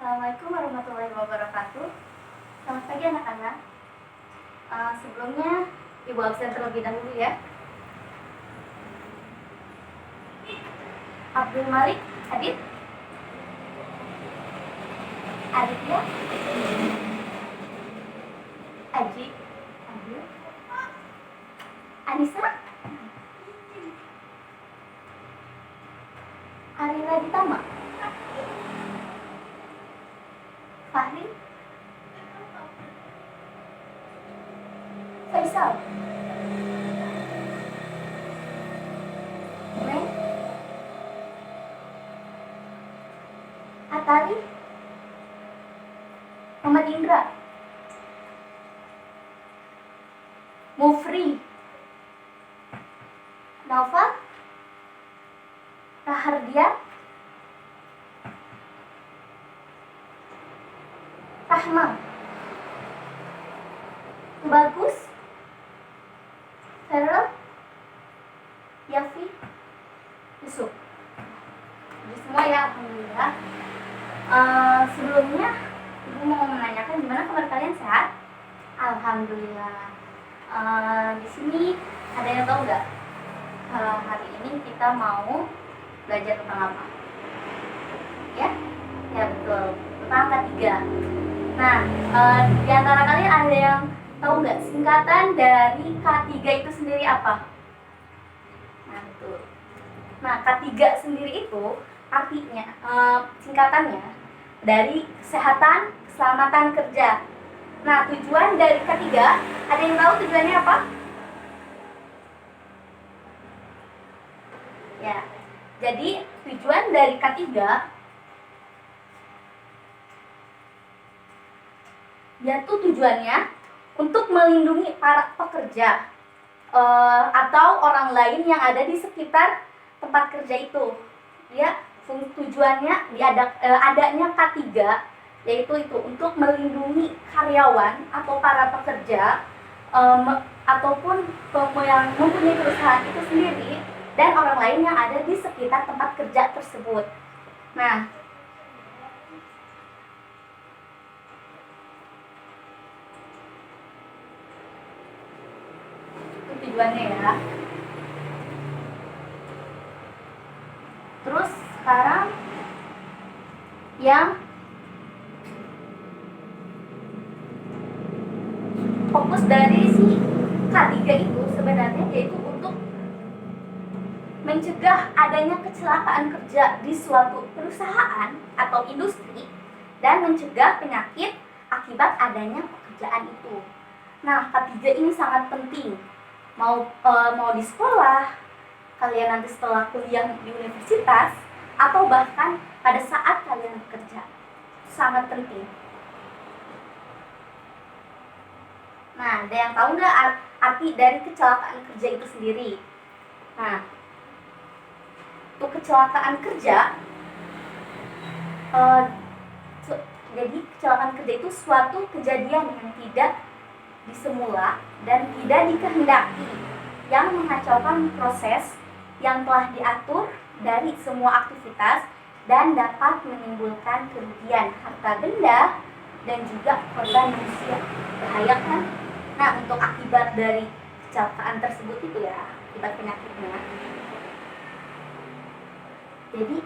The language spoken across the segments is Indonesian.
Assalamualaikum warahmatullahi wabarakatuh. Selamat pagi anak-anak. Sebelumnya Ibu absen terlebih dahulu ya. Abdul Malik, Adit. Aditya. Aji. Adil. Anissa. Arina Ditama. Fahri. Faisal. Mei. Atari. Muhammad Indra. Mufri. Nova. Rahardian. Rahma. Bagus. Feral. Yafi. Yusuf. Jadi semua ya, alhamdulillah. Sebelumnya Ibu mau menanyakan gimana kabar kalian, sehat? Alhamdulillah. Di sini ada yang tahu nggak? Hari ini kita mau belajar tentang apa? Ya, ya betul, tentang ketiga. Nah, di antara kalian ada yang tahu nggak singkatan dari K3 itu sendiri apa? Nah, betul. Nah, K3 sendiri itu artinya singkatannya dari kesehatan, keselamatan kerja. Nah, tujuan dari K3, ada yang tahu tujuannya apa? Ya, jadi tujuan dari K3 yaitu tujuannya untuk melindungi para pekerja atau orang lain yang ada di sekitar tempat kerja itu. Ya, tujuannya adanya K3 yaitu itu untuk melindungi karyawan atau para pekerja ataupun yang mempunyai perusahaan itu sendiri dan orang lain yang ada di sekitar tempat kerja tersebut. Nah, itu tujuannya ya. Terus sekarang yang fokus dari si K3 itu sebenarnya yaitu untuk mencegah adanya kecelakaan kerja di suatu perusahaan atau industri dan mencegah penyakit akibat adanya pekerjaan itu. Nah, K3 ini sangat penting. Mau di sekolah, kalian nanti setelah kuliah di universitas, atau bahkan pada saat kalian bekerja. Sangat penting. Nah, ada yang tahu nggak arti dari kecelakaan kerja itu sendiri? Nah, untuk kecelakaan kerja, jadi kecelakaan kerja itu suatu kejadian yang tidak disemula dan tidak dikehendaki, yang mengacaukan proses yang telah diatur dari semua aktivitas dan dapat menimbulkan kerugian harta benda dan juga korban manusia. Bahaya kan? Nah, untuk akibat dari kecelakaan tersebut itu ya, akibat penyakitnya. Jadi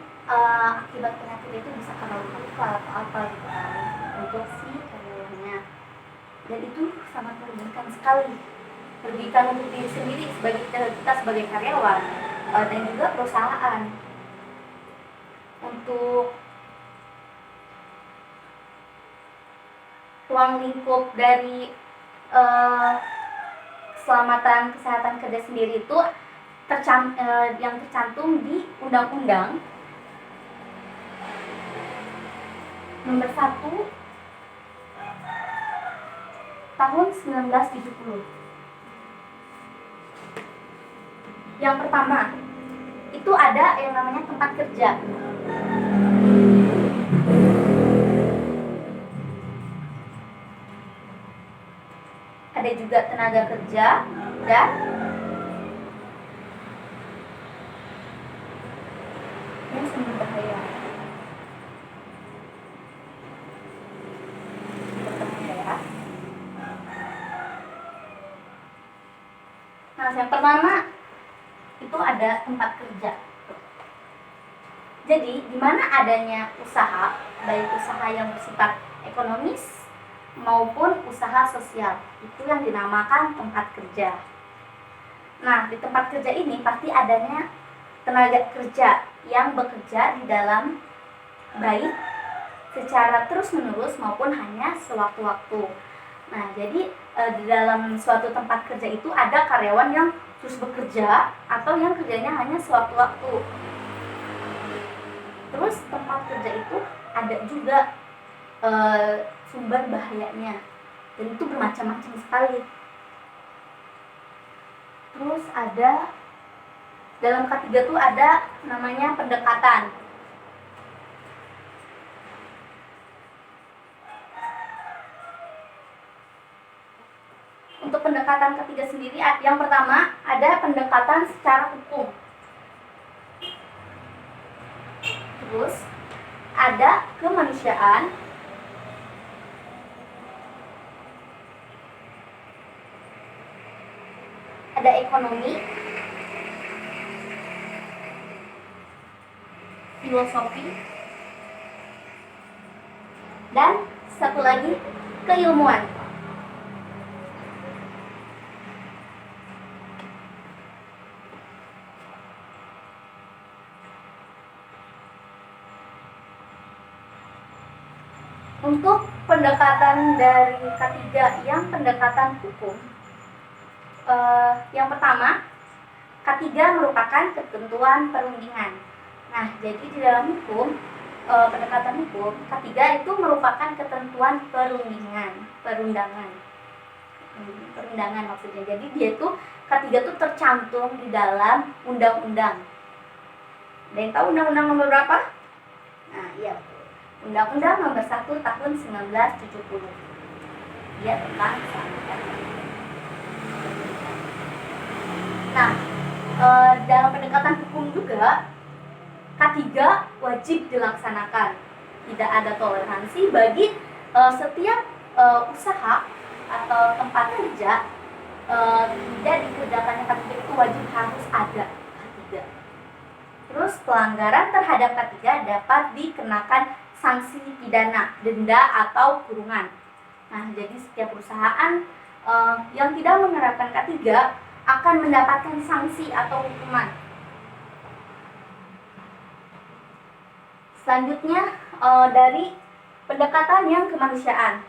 akibat penyakit itu bisa karena luka atau apa gitu untuk si karyawannya. Dan itu sangat merugikan sekali. Merugikan untuk diri sendiri sebagai kita sebagai karyawan dan juga perusahaan. Untuk ruang lingkup dari keselamatan kesehatan kerja sendiri itu yang tercantum di Undang-Undang Nomor 1 Tahun 1970. Yang pertama, itu ada yang namanya tempat kerja. Ada juga tenaga kerja dan ini sumber bahaya. Nah, yang pertama itu ada tempat kerja. Jadi, di mana adanya usaha, baik usaha yang bersifat ekonomis maupun usaha sosial, itu yang dinamakan tempat kerja. Nah, di tempat kerja ini pasti adanya tenaga kerja yang bekerja di dalam baik secara terus-menerus maupun hanya sewaktu-waktu. Nah, jadi di dalam suatu tempat kerja itu ada karyawan yang terus bekerja atau yang kerjanya hanya sewaktu-waktu. Terus tempat kerja itu ada juga sumber bahayanya, dan itu bermacam-macam sekali. Terus ada dalam ketiga tuh ada namanya pendekatan. Untuk pendekatan ketiga sendiri, yang pertama ada pendekatan secara hukum. Terus ada kemanusiaan, ada ekonomi, filosofi, dan satu lagi keilmuan. Untuk pendekatan dari ketiga yang pendekatan hukum, yang pertama, ketiga merupakan ketentuan perundingan. Nah, jadi di dalam hukum, pendekatan hukum, ketiga itu merupakan ketentuan perundangan maksudnya. Jadi dia itu ketiga itu tercantum di dalam undang-undang. Ada yang tahu undang-undang nomor berapa? Nah, iya betul. Undang-Undang Nomor 1 Tahun 1970. Dia tentang keselamatan. Nah, dalam pendekatan hukum juga K3 wajib dilaksanakan. Tidak ada toleransi bagi setiap usaha atau tempat kerja tidak dikerjakannya K3 itu wajib harus ada K3. Terus pelanggaran terhadap K3 dapat dikenakan sanksi pidana, denda atau kurungan. Nah, jadi setiap perusahaan yang tidak menerapkan K3 akan mendapatkan sanksi atau hukuman. Selanjutnya dari pendekatan yang kemanusiaan.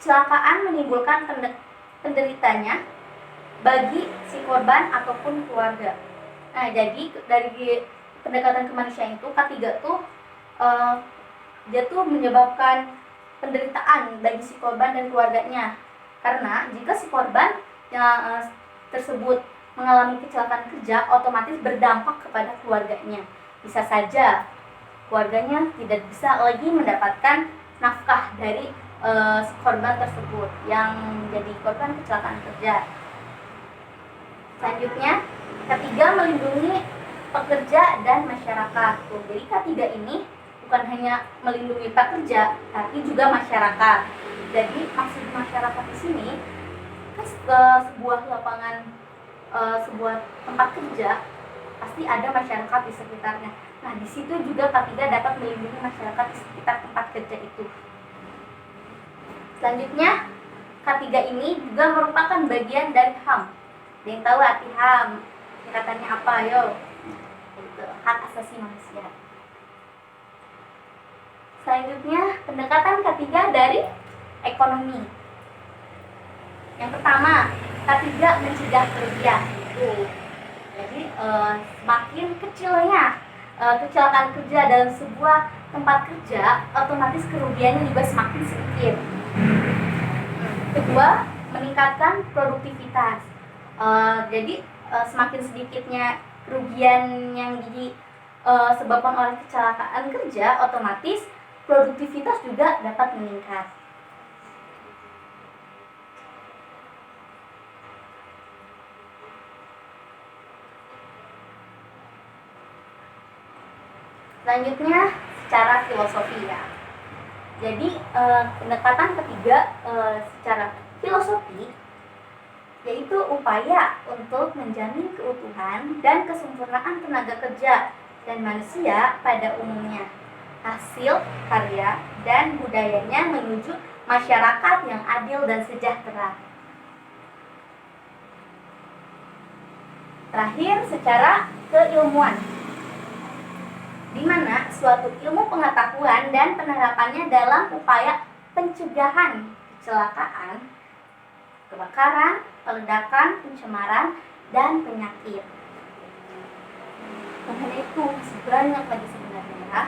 Kecelakaan menimbulkan penderitanya bagi si korban ataupun keluarga. Nah, jadi dari pendekatan kemanusiaan itu K3 tuh dia tuh menyebabkan penderitaan bagi si korban dan keluarganya. Karena jika si korban yang tersebut mengalami kecelakaan kerja, otomatis berdampak kepada keluarganya. Bisa saja keluarganya tidak bisa lagi mendapatkan nafkah dari korban tersebut yang menjadi korban kecelakaan kerja. Selanjutnya, K3 melindungi pekerja dan masyarakat. Jadi K3 ini bukan hanya melindungi pekerja, tapi juga masyarakat. Jadi maksud masyarakat di sini sebuah lapangan, sebuah tempat kerja pasti ada masyarakat di sekitarnya. Nah, di situ juga K3 dapat melindungi masyarakat di sekitar tempat kerja itu. Selanjutnya, K3 ini juga merupakan bagian dari HAM. Ada yang tahu arti HAM? Singkatannya apa? Yo. Hak asasi manusia. Selanjutnya, pendekatan K3 dari ekonomi. Yang pertama, K3 mencegah kerugian. Jadi semakin kecilnya kecelakaan kerja dalam sebuah tempat kerja, otomatis kerugiannya juga semakin sedikit. Kedua, meningkatkan produktivitas. Jadi semakin sedikitnya kerugian yang disebabkan oleh kecelakaan kerja, otomatis produktivitas juga dapat meningkat. Selanjutnya, secara filosofi ya. Jadi pendekatan ketiga secara filosofi yaitu upaya untuk menjamin keutuhan dan kesempurnaan tenaga kerja dan manusia pada umumnya, hasil karya dan budayanya menuju masyarakat yang adil dan sejahtera. Terakhir, secara keilmuan, di mana suatu ilmu pengetahuan dan penerapannya dalam upaya pencegahan kecelakaan, kebakaran, peledakan, pencemaran, dan penyakit. Mengenai itu masih banyak lagi sebenarnya ya.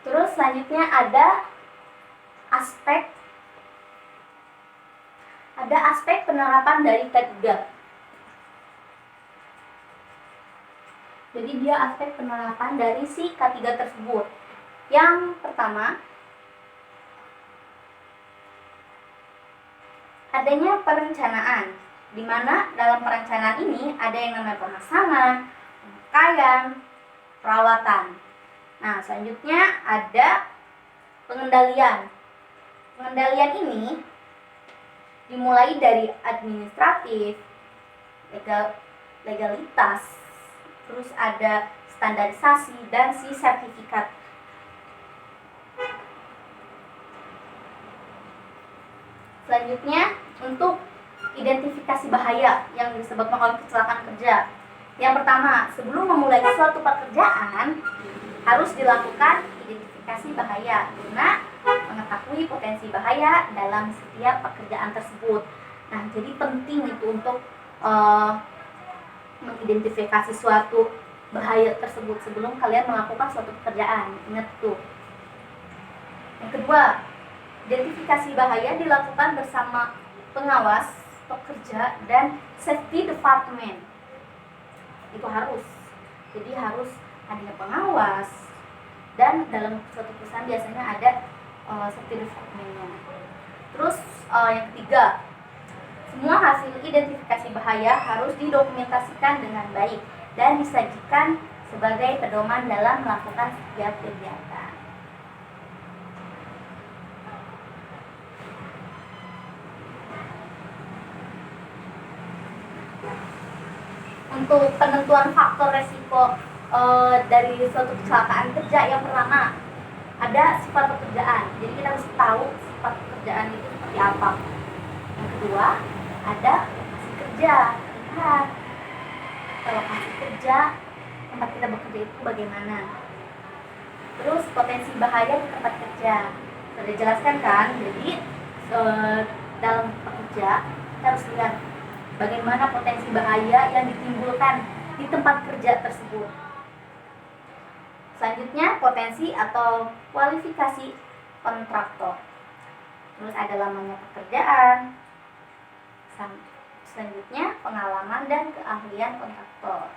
Terus selanjutnya ada aspek penerapan dari K3. Jadi dia aspek penerapan dari si K3 tersebut. Yang pertama, adanya perencanaan, di mana dalam perencanaan ini ada yang namanya pemasangan, pemakaian, perawatan. Nah, selanjutnya ada pengendalian. Pengendalian ini dimulai dari administratif, legalitas, terus ada standarisasi dan si sertifikat. Selanjutnya untuk identifikasi bahaya yang disebabkan oleh kecelakaan kerja. Yang pertama, sebelum memulai suatu pekerjaan harus dilakukan identifikasi bahaya guna mengetahui potensi bahaya dalam setiap pekerjaan tersebut. Nah, jadi penting itu untuk mengidentifikasi suatu bahaya tersebut sebelum kalian melakukan suatu pekerjaan. Ingat tuh. Yang kedua, identifikasi bahaya dilakukan bersama pengawas pekerja dan safety department. Itu harus. Jadi harus adanya pengawas, dan dalam suatu perusahaan biasanya ada safety department-nya. Terus yang ketiga, semua hasil identifikasi bahaya harus didokumentasikan dengan baik dan disajikan sebagai pedoman dalam melakukan setiap kegiatan. Untuk penentuan faktor resiko dari suatu kecelakaan kerja, yang pertama ada sifat pekerjaan. Jadi kita harus tahu sifat pekerjaan itu seperti apa. Yang kedua ada lokasi kerja. Lihat lokasi kerja tempat kita bekerja itu bagaimana. Terus potensi bahaya di tempat kerja sudah dijelaskan kan. Jadi dalam bekerja kita harus lihat bagaimana potensi bahaya yang ditimbulkan di tempat kerja tersebut. Selanjutnya potensi atau kualifikasi kontraktor. Terus ada lamanya pekerjaan. Selanjutnya pengalaman dan keahlian kontraktor.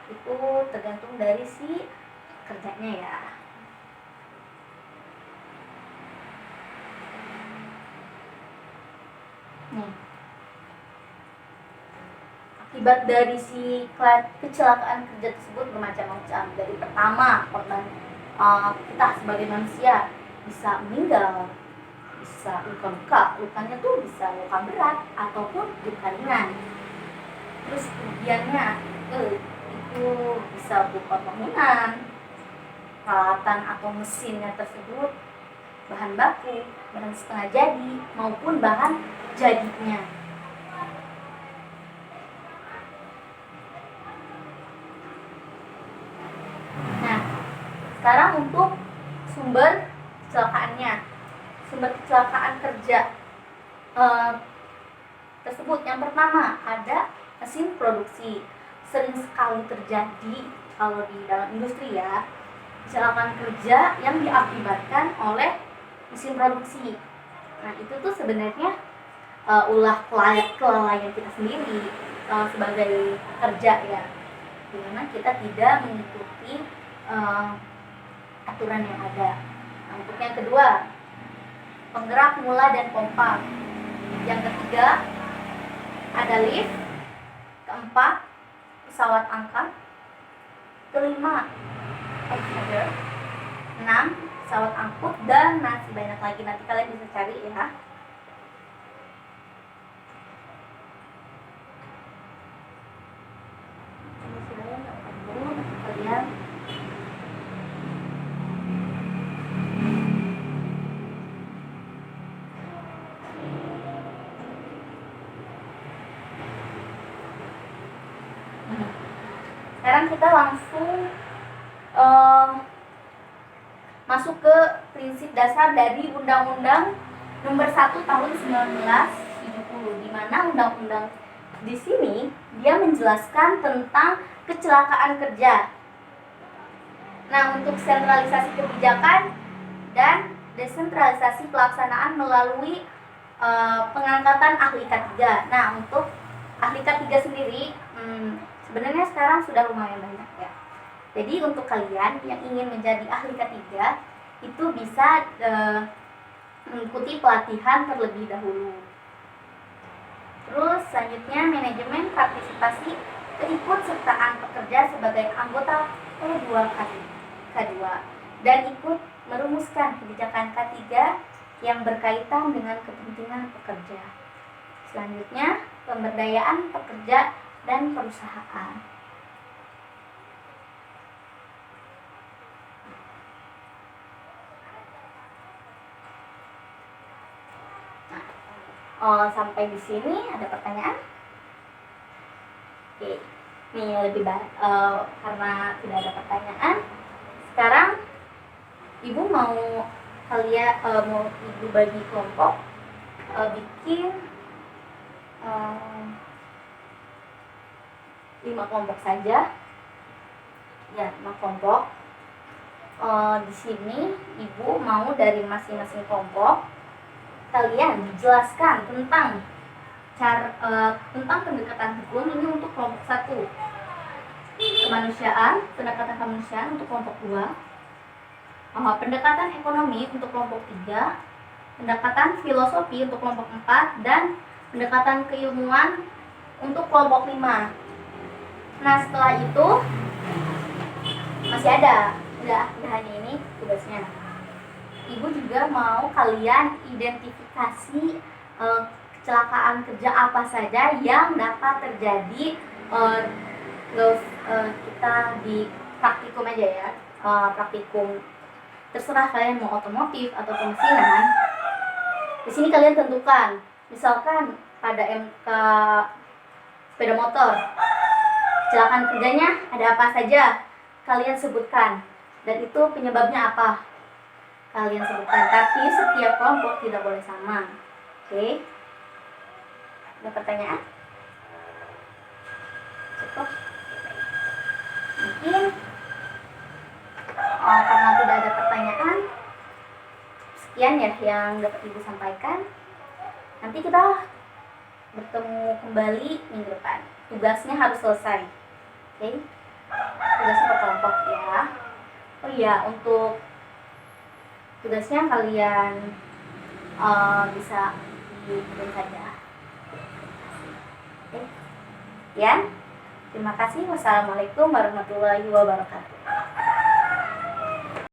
Itu tergantung dari si kerjanya ya. Nih. Akibat dari si kecelakaan kerja tersebut bermacam-macam. Dari pertama, korban kita sebagai manusia bisa meninggal, bisa luka-luka, lukanya tuh bisa luka berat ataupun luka ringan. Terus kerugiannya itu bisa berupa bangunan, peralatan atau mesinnya tersebut, bahan baku, bahan setengah jadi maupun bahan jadinya. Sekarang untuk sumber kecelakaannya, sumber kecelakaan kerja tersebut. Yang pertama ada mesin produksi. Sering sekali terjadi kalau di dalam industri ya, kecelakaan kerja yang diakibatkan oleh mesin produksi. Nah itu tuh sebenarnya ulah kelalaian kita sendiri sebagai pekerja ya, dimana kita tidak mengikuti aturan yang ada. Nah, untuk yang kedua, penggerak mula dan pompa. Yang ketiga, ada lift. Keempat, pesawat angkat. Kelima, Oxford. 6. Pesawat angkut, dan masih banyak lagi, nanti kalian bisa cari ya. Ini sudah kalian. Sekarang kita langsung masuk ke prinsip dasar dari Undang-Undang Nomor 1 Tahun 1970, di mana undang-undang di sini dia menjelaskan tentang kecelakaan kerja. Nah, untuk sentralisasi kebijakan dan desentralisasi pelaksanaan melalui pengangkatan ahli K3. Nah, untuk ahli K3 sendiri sebenarnya sekarang sudah lumayan banyak ya. Jadi untuk kalian yang ingin menjadi ahli K3 itu bisa mengikuti pelatihan terlebih dahulu. Terus selanjutnya manajemen partisipasi keikutsertaan pekerja sebagai anggota P2 K2 dan ikut merumuskan kebijakan K3 yang berkaitan dengan kepentingan pekerja. Selanjutnya pemberdayaan pekerja dan perusahaan. Sampai di sini ada pertanyaan? Oke, ini lebih baik karena tidak ada pertanyaan. Sekarang ibu mau kalian mau ibu bagi kelompok, bikin 5 kelompok saja. Ya, 5 kelompok. Di sini ibu mau dari masing-masing kelompok kalian dijelaskan tentang tentang pendekatan hukum ini untuk kelompok 1, pendekatan kemanusiaan untuk kelompok 2, pendekatan ekonomi untuk kelompok 3, pendekatan filosofi untuk kelompok 4, dan pendekatan keilmuan untuk kelompok 5. Nah, setelah itu masih ada, udah hanya ini tugasnya. Ibu juga mau kalian identifikasi kecelakaan kerja apa saja yang dapat terjadi. Kita di praktikum aja ya, praktikum terserah kalian mau otomotif atau pemesinan. Di sini kalian tentukan, misalkan pada MK sepeda motor, kecelakaan kerjanya ada apa saja, kalian sebutkan, dan itu penyebabnya apa, kalian sebutkan. Tapi setiap kelompok tidak boleh sama. Oke? Ada pertanyaan? Cukup? Mungkin karena tidak ada pertanyaan, sekian ya yang dapat ibu sampaikan. Nanti kita bertemu kembali minggu depan. Tugasnya harus selesai. Oke? Tugasnya per kelompok ya. Oh iya, untuk tugasnya kalian bisa dikirim saja. Oke? Ya. Terima kasih. Wassalamualaikum warahmatullahi wabarakatuh.